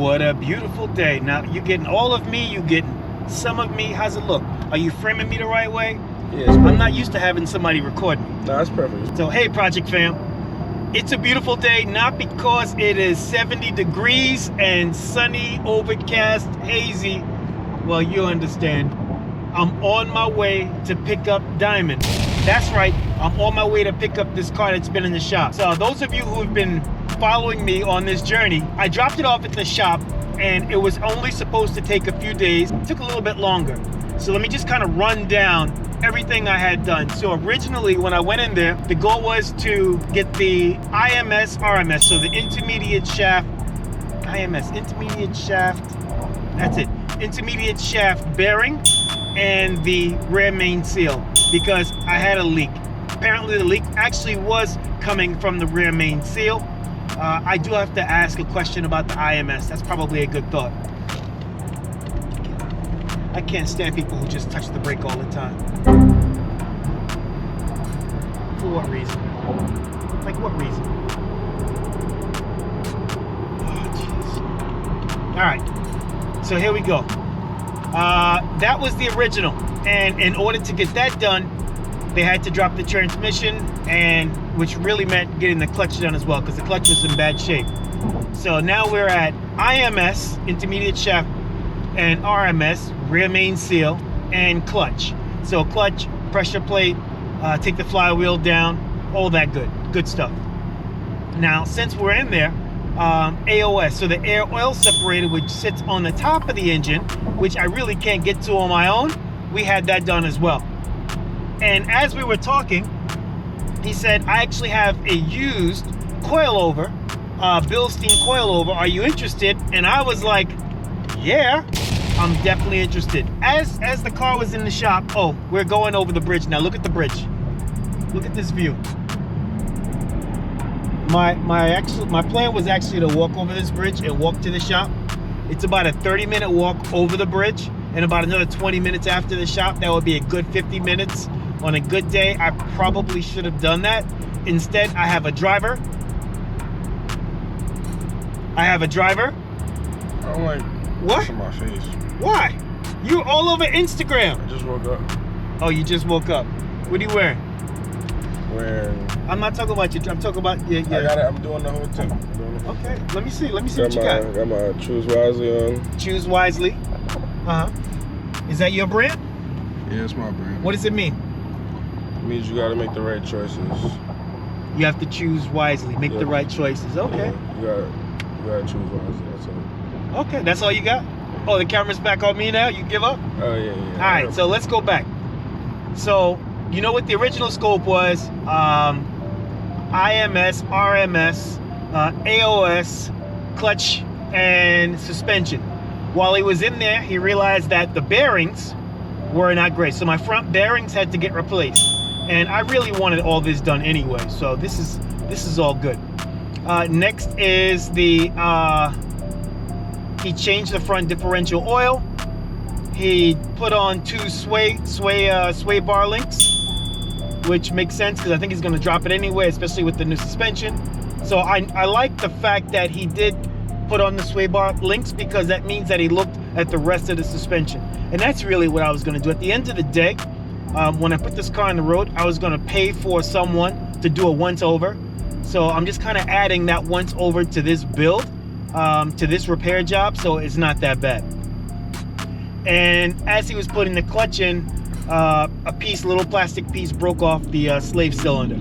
What a beautiful day. Now, you're getting all of me, you're getting some of me. How's it look? Are you framing me the right way? Yeah, I'm not used to having somebody record me. No, that's perfect. So, hey, Project Fam. It's a beautiful day, not because it is 70 degrees and sunny, overcast, hazy. Well, you understand. I'm on my way to pick up Diamond. That's right, I'm on my way to pick up this car that's been in the shop. So those of you who have been following me on this journey, I dropped it off at the shop and it was only supposed to take a few days. It took a little bit longer. So let me just kind of run down everything I had done. So originally when I went in there, the goal was to get the IMS, RMS, so the intermediate shaft, IMS, intermediate shaft, that's it, intermediate shaft bearing and the rear main seal, because I had a leak. Apparently the leak actually was coming from the rear main seal. I do have to ask a question about the IMS. That's probably a good thought. I can't stand people who just touch the brake all the time. For what reason? Like what reason? Oh, jeez. All right, so here we go. That was the original, and in order to get that done, they had to drop the transmission, and which really meant getting the clutch done as well, because the clutch was in bad shape. So now we're at IMS, intermediate shaft, and RMS, rear main seal, and clutch. So clutch, pressure plate, take the flywheel down, all that good stuff. Now, since we're in there, AOS, so the air oil separator, which sits on the top of the engine, which I really can't get to on my own, we had that done as well. And as we were talking, he said, I actually have a used coilover, Bilstein coilover. Are you interested? And I was like, yeah, I'm definitely interested. As the car was in the shop, oh, we're going over the bridge now. Look at the bridge. Look at this view. My plan was actually to walk over this bridge and walk to the shop. It's about a 30-minute walk over the bridge, and about another 20 minutes after the shop. That would be a good 50 minutes. On a good day, I probably should have done that. Instead, I have a driver. I don't like what? My face. Why? You're all over Instagram. I just woke up. Oh, you just woke up. What are you wearing? I'm not talking about you. I'm talking about yeah. I'm doing the whole thing. Okay, let me see what you got. Got my Choose Wisely on. Choose Wisely. Is that your brand? Yeah, it's my brand. What does it mean? It means you gotta make the right choices. You have to choose wisely, make the right choices. Okay. Yeah, you gotta choose wisely, that's all. Okay, that's all you got? Oh, the camera's back on me now? You give up? Oh, yeah. All right, so let's go back. So, you know what the original scope was? IMS, RMS, AOS, clutch, and suspension. While he was in there, he realized that the bearings were not great. So my front bearings had to get replaced. And I really wanted all this done anyway. So this is all good. Next is the, he changed the front differential oil. He put on two sway bar links, which makes sense because I think he's going to drop it anyway, especially with the new suspension. So I like the fact that he did put on the sway bar links, because that means that he looked at the rest of the suspension. And that's really what I was going to do. At the end of the day, when I put this car on the road, I was going to pay for someone to do a once over. So I'm just kind of adding that once over to this build, to this repair job, so it's not that bad. And as he was putting the clutch in, a little plastic piece broke off the slave cylinder.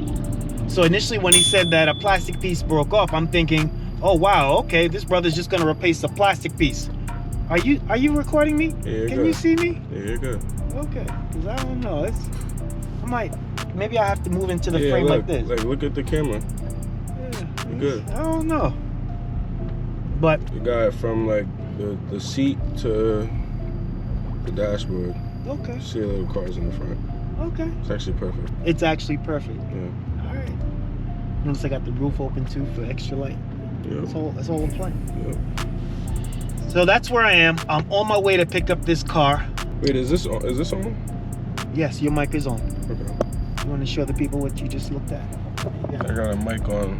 So initially when he said that a plastic piece broke off, I'm thinking, oh wow, okay, this brother's just gonna replace the plastic piece. Are you recording me? Yeah, Can you see me? Yeah, you're good. Okay, because I don't know. Maybe I have to move into the frame like this. Like, look at the camera. Yeah, you're good. I don't know. But you got it from like the seat to the dashboard. Okay. You see the little cars in the front. Okay. It's actually perfect. It's actually perfect. Yeah. All right. Notice I got the roof open too for extra light. Yeah. That's all I'm playing. Yeah. So that's where I am. I'm on my way to pick up this car. Wait, is this on? Yes, your mic is on. Okay. You want to show the people what you just looked at? I got a mic on.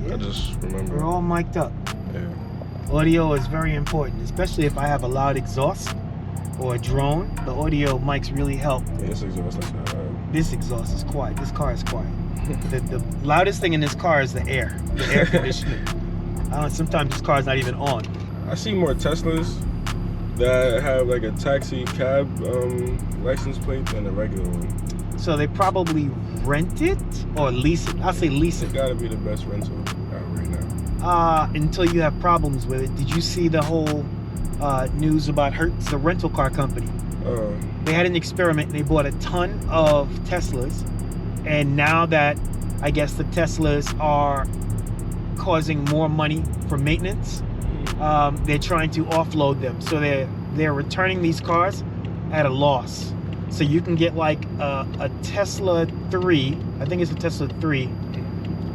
Yeah. I just remember. We're all mic'd up. Yeah. Audio is very important, especially if I have a loud exhaust or a drone. The audio mics really help. Yeah, this exhaust like that. This exhaust is quiet. This car is quiet. The loudest thing in this car is the air conditioning. Sometimes this car is not even on. I see more Teslas that have like a taxi cab license plate than a regular one. So they probably rent it or lease it. I'll say lease It it. gotta be the best rental out right now. Until you have problems with it. Did you see the whole news about Hertz, the rental car company? They had an experiment and they bought a ton of Teslas. And now that I guess the Teslas are causing more money for maintenance, they're trying to offload them. So they're returning these cars at a loss. So you can get like a Tesla 3, I think it's a Tesla 3,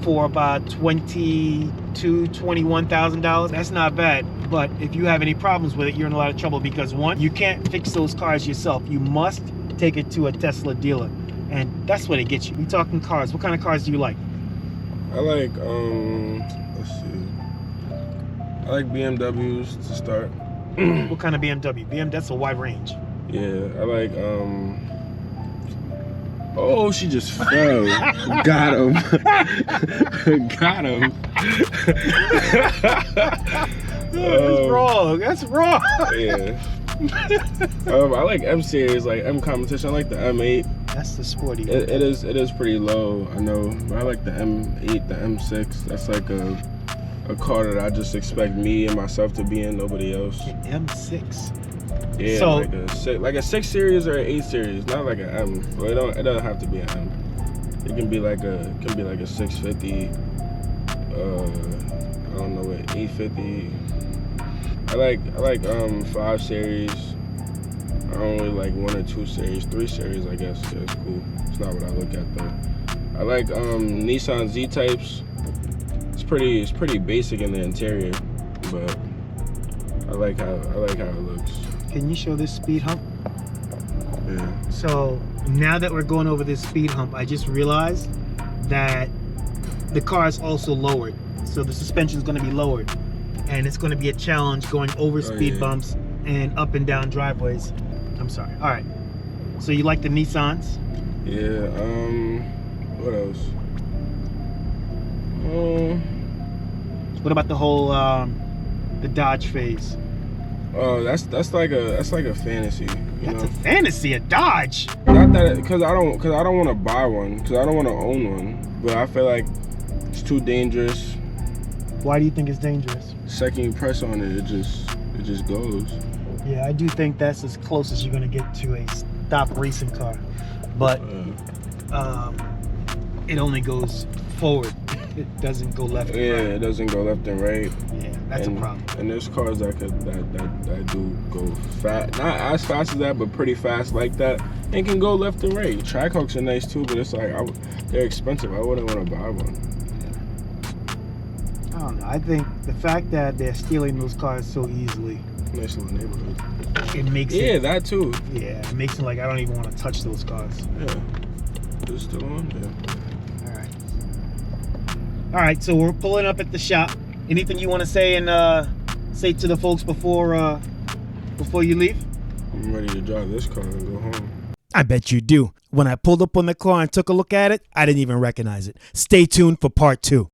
for about $21,000. That's not bad. But if you have any problems with it, you're in a lot of trouble because one, you can't fix those cars yourself. You must take it to a Tesla dealer. And that's what it gets you. We talking cars. What kind of cars do you like? I like let's see. I like BMWs to start. What kind of BMW? That's a wide range. Yeah, I like oh, she just fell. Got him. Got him. That's wrong. That's wrong. Yeah. I like M series, like M competition. I like the M8. That's the sporty. It is pretty low, I know, but I like the M8, the M6. That's like a car that I just expect me and myself to be in, nobody else. An M6. Yeah, So, like a 6 series or an 8 series, not like an M. Well, it don't have to be an M. It can be like a 650. I don't know what 850. I like 5 series. I don't really like 1 or 2 series. 3 series, I guess. Yeah, it's cool. It's not what I look at though. I like Nissan Z types. It's pretty basic in the interior, but I like how it looks. can you show this speed hump? Yeah. So now that we're going over this speed hump, I just realized that the car is also lowered. So the suspension is going to be lowered. And it's going to be a challenge going over speed bumps and up and down driveways. I'm sorry. All right. So you like the Nissans? Yeah. What else? What about the whole the Dodge phase? Oh, that's like a fantasy. That's a fantasy, a Dodge. Not that, because I don't want to buy one, because I don't want to own one. But I feel like it's too dangerous. Why do you think it's dangerous? Second you press on it, it just goes. Yeah, I do think that's as close as you're gonna get to a stop racing car, but it only goes forward. It doesn't go left and right. Yeah, it doesn't go left and right. Yeah, that's a problem. And there's cars that do go fast, not as fast as that, but pretty fast like that, and can go left and right. Trackhawks are nice too, but it's like they're expensive. I wouldn't want to buy one. I don't know. I think the fact that they're stealing those cars so easily, Nice little neighborhood. it makes Yeah, it. that too. Yeah, it makes it like I don't even want to touch those cars. Yeah. Is it still on? Yeah. All right, so we're pulling up at the shop. Anything you want to say and say to the folks before you leave? I'm ready to drive this car and go home. I bet you do. When I pulled up on the car and took a look at it, I didn't even recognize it. Stay tuned for part 2.